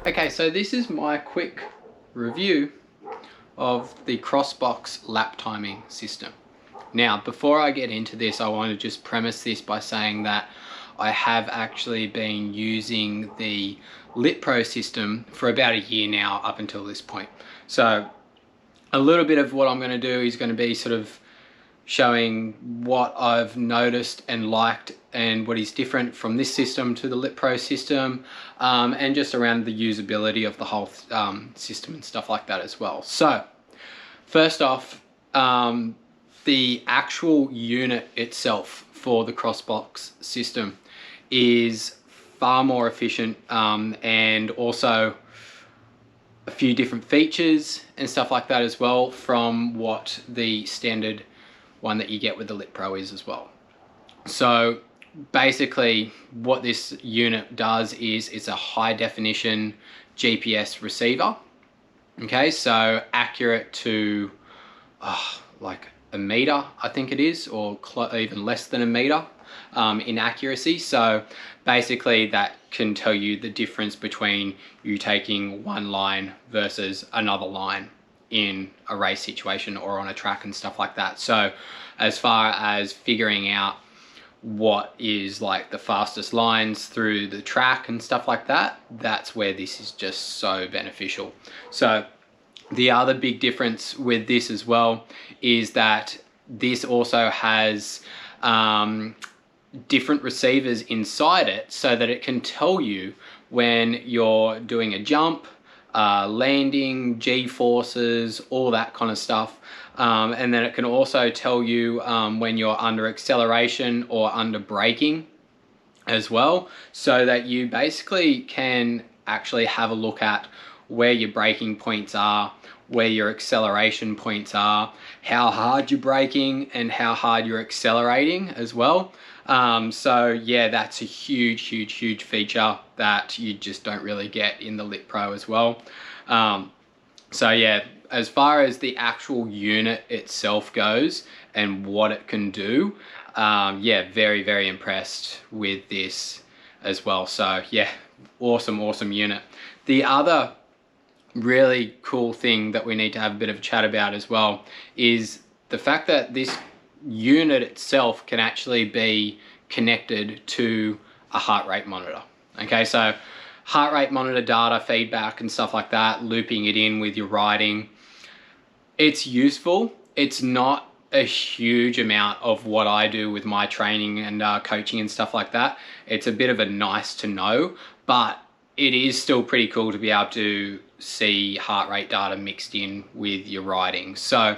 Okay, so this is my quick review of the Crossbox lap timing system. Now, before I get into this, I want to just premise this by saying that I have actually been using the Lit Pro system for about a year now up until this point. So a little bit of what I'm going to do is going to be sort of showing what I've noticed and liked and what is different from this system to the Lit Pro system, and just around the usability of the whole system and stuff like that as well. So first off, the actual unit itself for the Crossbox system is far more efficient, and also a few different features and stuff like that as well from what the standard one that you get with the Lit Pro is as well. So basically what this unit does is it's a high definition GPS receiver. Okay, so accurate to like a meter, I think it is, or even less than a meter in accuracy. So basically that can tell you the difference between you taking one line versus another line in a race situation or on a track and stuff like that. So as far as figuring out what is like the fastest lines through the track and stuff like that, that's where this is just so beneficial. So the other big difference with this as well is that this also has different receivers inside it so that it can tell you when you're doing a jump, landing, G-forces, all that kind of stuff. And then it can also tell you when you're under acceleration or under braking as well, so that you basically can actually have a look at where your braking points are, where your acceleration points are, how hard you're braking and how hard you're accelerating as well. So yeah, that's a huge feature that you just don't really get in the Lit Pro as well. So yeah, as far as the actual unit itself goes and what it can do, yeah, very impressed with this as well. So yeah, awesome unit. The other really cool thing that we need to have a bit of a chat about as well is the fact that this unit itself can actually be connected to a heart rate monitor. Okay, so heart rate monitor data, feedback and stuff like that, looping it in with your riding. It's useful. It's not a huge amount of what I do with my training and coaching and stuff like that. It's a bit of a nice to know, but it is still pretty cool to be able to see heart rate data mixed in with your riding. So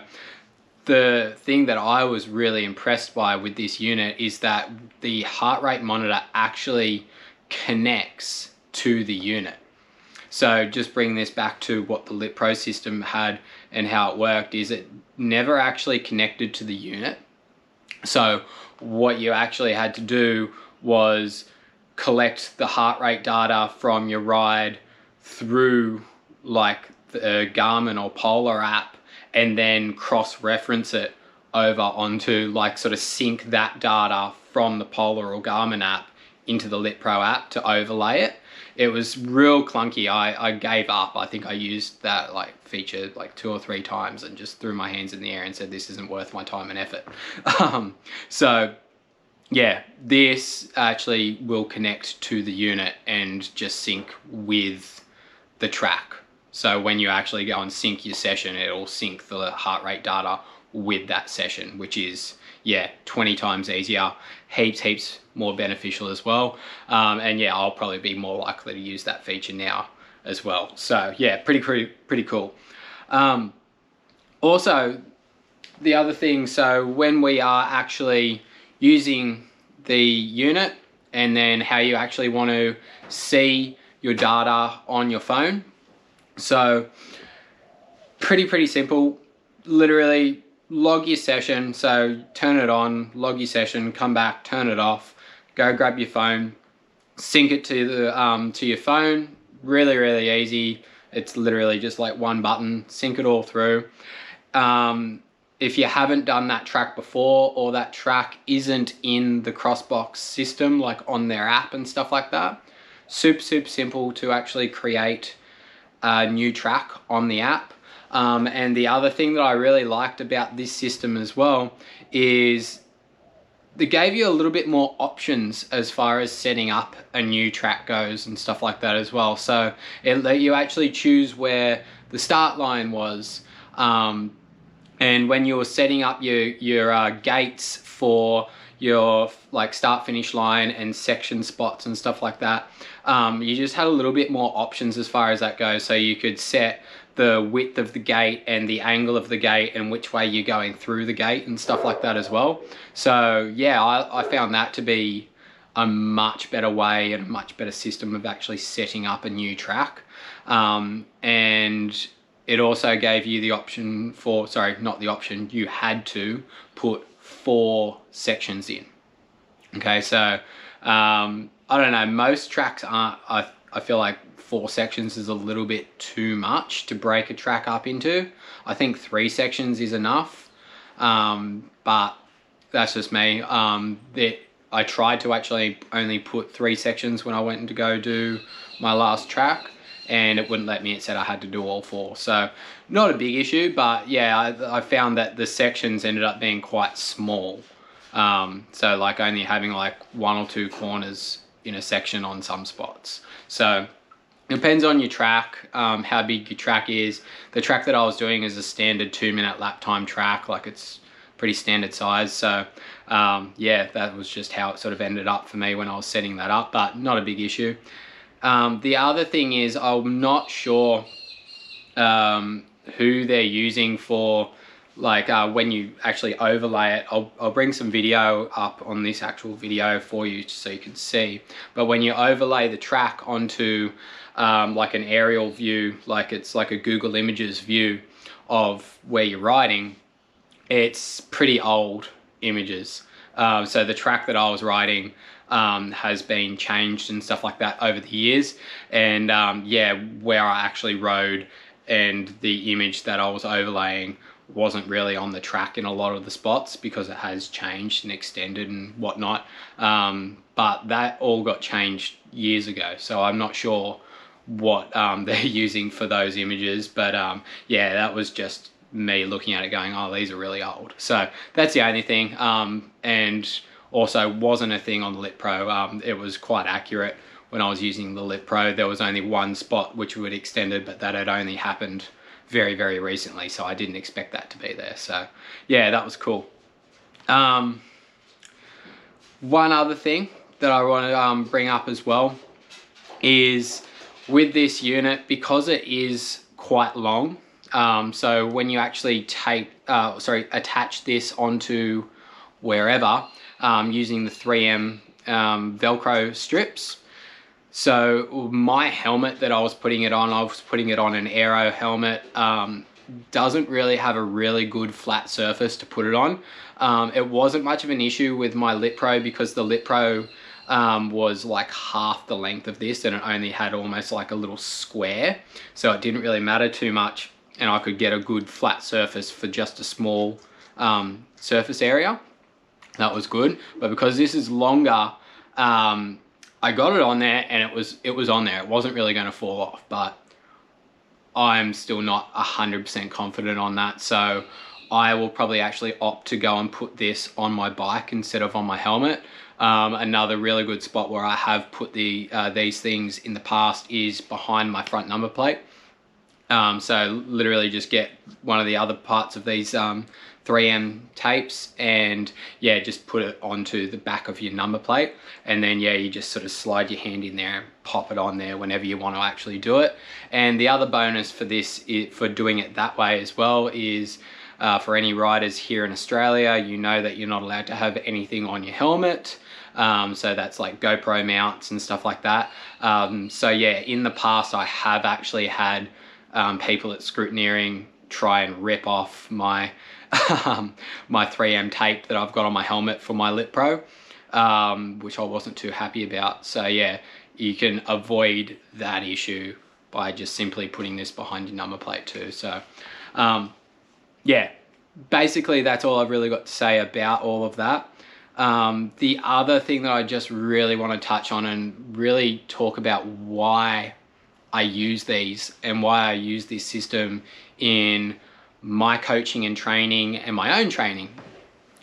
the thing that I was really impressed by with this unit is that the heart rate monitor actually connects to the unit. So just bring this back to what the Lit Pro system had and how it worked, is it never actually connected to the unit. So what you actually had to do was collect the heart rate data from your ride through like the Garmin or Polar app and then cross-reference it over onto, like, sort of sync that data from the Polar or Garmin app into the Lit Pro app to overlay it. It was real clunky. I gave up. I think I used that like feature like 2 or 3 times and just threw my hands in the air and said this isn't worth my time and effort. So yeah, this actually will connect to the unit and just sync with the track. So when you actually go and sync your session, it'll sync the heart rate data with that session, which is, yeah, 20 times easier, heaps more beneficial as well. And yeah, I'll probably be more likely to use that feature now as well. So yeah, pretty cool. Also, the other thing, so when we are actually using the unit and then how you actually want to see your data on your phone. So pretty simple. Literally log your session. So turn it on, log your session, come back, turn it off, go grab your phone, sync it to the to your phone. Really easy. It's literally just like one button, sync it all through. If you haven't done that track before, or that track isn't in the Crossbox system, like on their app and stuff like that, super simple to actually create a new track on the app. And the other thing that I really liked about this system as well is they gave you a little bit more options as far as setting up a new track goes and stuff like that as well. So it let you actually choose where the start line was, and when you were setting up your gates for your like start finish line and section spots and stuff like that, you just had a little bit more options as far as that goes. So you could set the width of the gate and the angle of the gate and which way you're going through the gate and stuff like that as well. So yeah, I found that to be a much better way and a much better system of actually setting up a new track. And it also gave you the option for, sorry, not the option, you had to put 4 sections in. Okay, so I don't know, most tracks aren't, I feel like 4 sections is a little bit too much to break a track up into. I think 3 sections is enough, but that's just me. I tried to actually only put 3 sections when I went to go do my last track, and it wouldn't let me. It said I had to do all 4. So not a big issue, but yeah, I found that the sections ended up being quite small. So like only having like 1 or 2 corners in a section on some spots. So it depends on your track, how big your track is. The track that I was doing is a standard 2-minute lap time track, like it's pretty standard size. So yeah, that was just how it sort of ended up for me when I was setting that up, but not a big issue. The other thing is I'm not sure who they're using for like when you actually overlay it. I'll bring some video up on this actual video for you so you can see. But when you overlay the track onto like an aerial view, like it's like a Google Images view of where you're riding, it's pretty old images. So the track that I was riding has been changed and stuff like that over the years. And yeah, where I actually rode and the image that I was overlaying wasn't really on the track in a lot of the spots because it has changed and extended and whatnot. But that all got changed years ago. So I'm not sure what they're using for those images. But yeah, that was just me looking at it going, oh, these are really old. So that's the only thing. And also wasn't a thing on the Lit Pro. It was quite accurate when I was using the Lit Pro. There was only 1 spot which would extended, but that had only happened very recently, so I didn't expect that to be there. So yeah, that was cool. One other thing that I want to bring up as well is with this unit, because it is quite long, so when you actually attach this onto wherever, using the 3M Velcro strips. So my helmet that I was putting it on an aero helmet, doesn't really have a really good flat surface to put it on. It wasn't much of an issue with my Lit Pro because the Lit Pro was like half the length of this and it only had almost like a little square. So it didn't really matter too much and I could get a good flat surface for just a small surface area. That was good. But because this is longer, I got it on there and it was on there. It wasn't really going to fall off, but I'm still not 100% confident on that. So I will probably actually opt to go and put this on my bike instead of on my helmet. Another really good spot where I have put these things in the past is behind my front number plate. So literally just get one of the other parts of these 3M tapes and yeah, just put it onto the back of your number plate, and then yeah, you just sort of slide your hand in there and pop it on there whenever you want to actually do it. And the other bonus for this, for doing it that way as well, is for any riders here in Australia, you know that you're not allowed to have anything on your helmet. So that's like GoPro mounts and stuff like that. So yeah, in the past I have actually had people at Scrutineering try and rip off my my 3M tape that I've got on my helmet for my Lit Pro, which I wasn't too happy about. So yeah, you can avoid that issue by just simply putting this behind your number plate too. So yeah, basically that's all I've really got to say about all of that. The other thing that I just really want to touch on and really talk about why I use these and why I use this system in my coaching and training and my own training.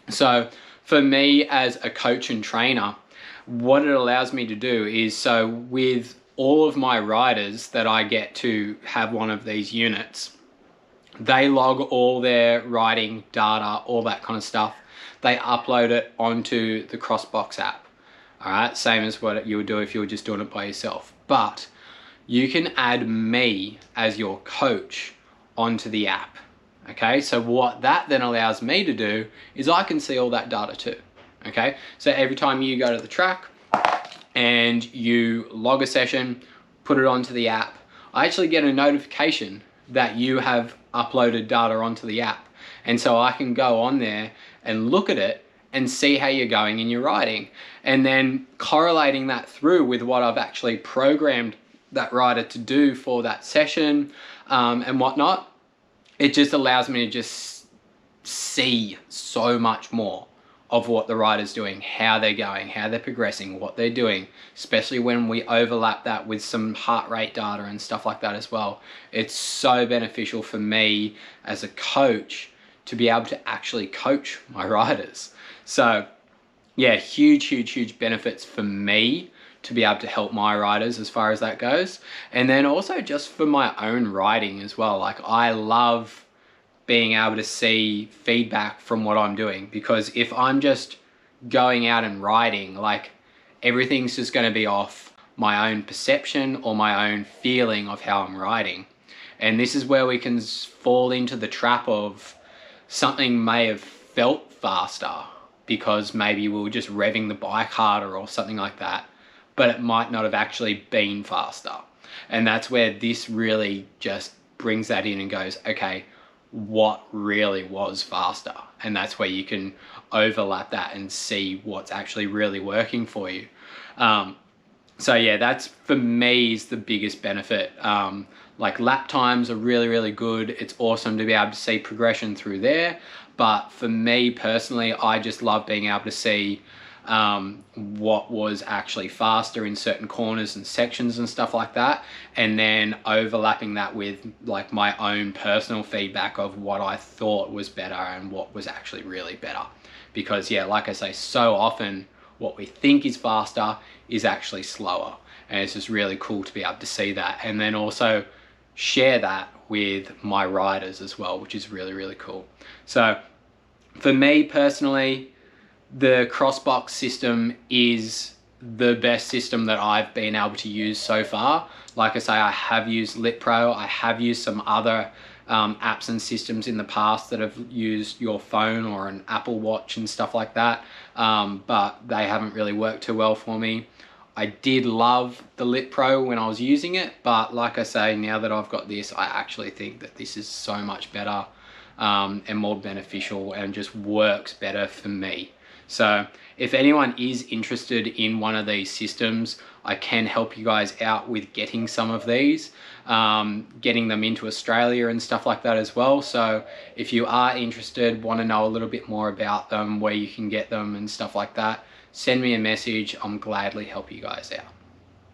So for me as a coach and trainer, what it allows me to do is, so with all of my riders that I get to have one of these units, they log all their riding data, all that kind of stuff. They upload it onto the Crossbox app. All right, same as what you would do if you were just doing it by yourself. But you can add me as your coach onto the app. Okay, so what that then allows me to do is I can see all that data too. Okay, so every time you go to the track and you log a session, put it onto the app, I actually get a notification that you have uploaded data onto the app. And so I can go on there and look at it and see how you're going in your riding. And then correlating that through with what I've actually programmed that rider to do for that session and whatnot, it just allows me to just see so much more of what the rider's doing, how they're going, how they're progressing, what they're doing, especially when we overlap that with some heart rate data and stuff like that as well. It's so beneficial for me as a coach to be able to actually coach my riders. So yeah, huge benefits for me to be able to help my riders as far as that goes. And then also just for my own riding as well. Like, I love being able to see feedback from what I'm doing, because if I'm just going out and riding, like, everything's just going to be off my own perception or my own feeling of how I'm riding. And this is where we can fall into the trap of something may have felt faster because maybe we were just revving the bike harder or something like that, but it might not have actually been faster. And that's where this really just brings that in and goes, okay, what really was faster? And that's where you can overlap that and see what's actually really working for you. So yeah, that's for me is the biggest benefit. Like, lap times are really good. It's awesome to be able to see progression through there. But for me personally, I just love being able to see what was actually faster in certain corners and sections and stuff like that, and then overlapping that with like my own personal feedback of what I thought was better and what was actually really better. Because yeah, like I say, so often what we think is faster is actually slower, and it's just really cool to be able to see that and then also share that with my riders as well, which is really cool. So for me personally, the Crossbox system is the best system that I've been able to use so far. Like I say, I have used LitPro, I have used some other apps and systems in the past that have used your phone or an Apple Watch and stuff like that, but they haven't really worked too well for me. I did love the LitPro when I was using it, but like I say, now that I've got this, I actually think that this is so much better and more beneficial and just works better for me. So if anyone is interested in one of these systems, I can help you guys out with getting some of these, getting them into Australia and stuff like that as well. So if you are interested, want to know a little bit more about them, where you can get them and stuff like that, send me a message. I'm gladly help you guys out.